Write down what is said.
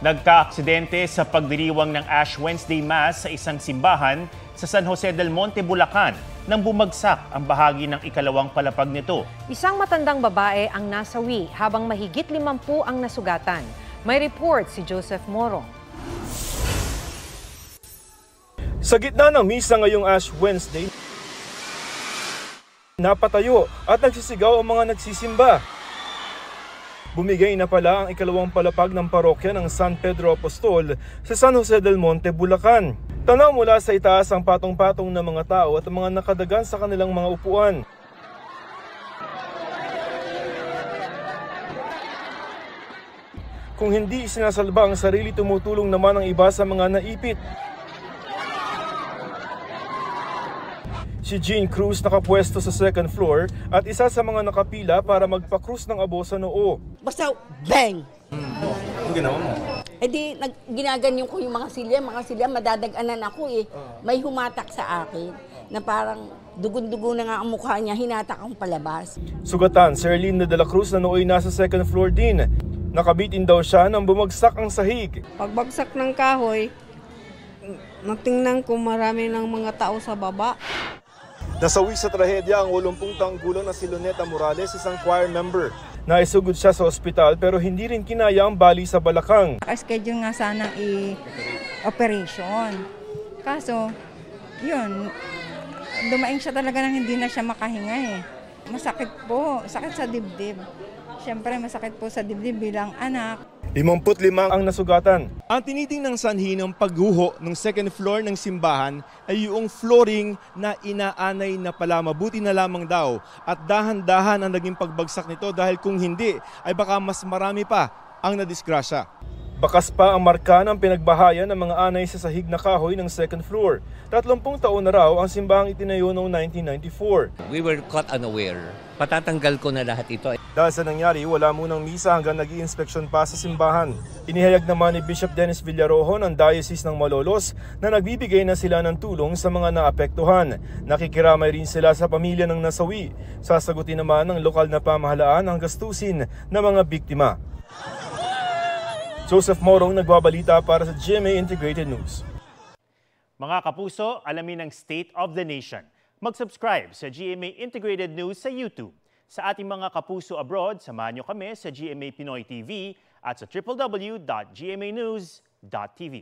Nagka-aksidente sa pagdiriwang ng Ash Wednesday Mass sa isang simbahan sa San Jose del Monte, Bulacan nang bumagsak ang bahagi ng ikalawang palapag nito. Isang matandang babae ang nasawi habang mahigit 50 ang nasugatan. May report si Joseph Morong. Sa gitna ng misa ngayong Ash Wednesday, napatayo at nagsisigaw ang mga nagsisimba. Bumigay na pala ang ikalawang palapag ng parokya ng San Pedro Apostol sa San Jose del Monte, Bulacan. Tanaw mula sa itaas ang patong-patong ng mga tao at mga nakadagan sa kanilang mga upuan. Kung hindi sinasalba ang sarili, tumutulong naman ang iba sa mga naipit. Si Jean Cruz nakapwesto sa second floor at isa sa mga nakapila para magpa-krus ng abo sa noo. Basta bang! Ano ginawa mo? E di, ginaganyan ko yung mga silya, madadaganan ako eh. May humatak sa akin na parang dugon-dugo na nga ang mukha niya, hinatak akong palabas. Sugatan, si Erlinda de la Cruz na nooy nasa second floor din. Nakabitin daw siya nang bumagsak ang sahig. Pagbagsak ng kahoy, natingnan ko marami ng mga tao sa baba. Nasawi sa trahedya ang 80 taong gulang na si Luneta Morales, isang choir member. Naisugod siya sa ospital pero hindi rin kinaya ang bali sa balakang. Schedule nga sana i-operation. Kaso, yun, dumaing siya talaga nang hindi na siya makahinga eh. Masakit po, sakit sa dibdib. Siyempre masakit po sa dibdib bilang anak. 55 ang nasugatan. Ang tinitingnan sanhi ng pagguho ng second floor ng simbahan ay yung flooring na inaanay na pala, mabuti na lamang daw at dahan-dahan ang naging pagbagsak nito dahil kung hindi ay baka mas marami pa ang nadisgrasya. Bakas pa ang marka ng pinagbahayan ng mga anay sa sahig na kahoy ng second floor. 30 taon na raw ang simbahang itinayo noong 1994. We were caught unaware. Patatanggal ko na lahat ito. Dahil sa nangyari, wala munang misa hanggang nag-i-inspeksyon pa sa simbahan. Inihayag naman ni Bishop Dennis Villarojo ng Diocese ng Malolos na nagbibigay na sila ng tulong sa mga naapektuhan. Nakikiramay rin sila sa pamilya ng nasawi. Sasagutin naman ng lokal na pamahalaan ang gastusin ng mga biktima. Joseph Morong, nagbabalita para sa GMA Integrated News. Mga kapuso, alamin ang State of the Nation. Mag-subscribe sa GMA Integrated News sa YouTube. Sa ating mga kapuso abroad, samahan niyo kami sa GMA Pinoy TV at sa www.gmanews.tv.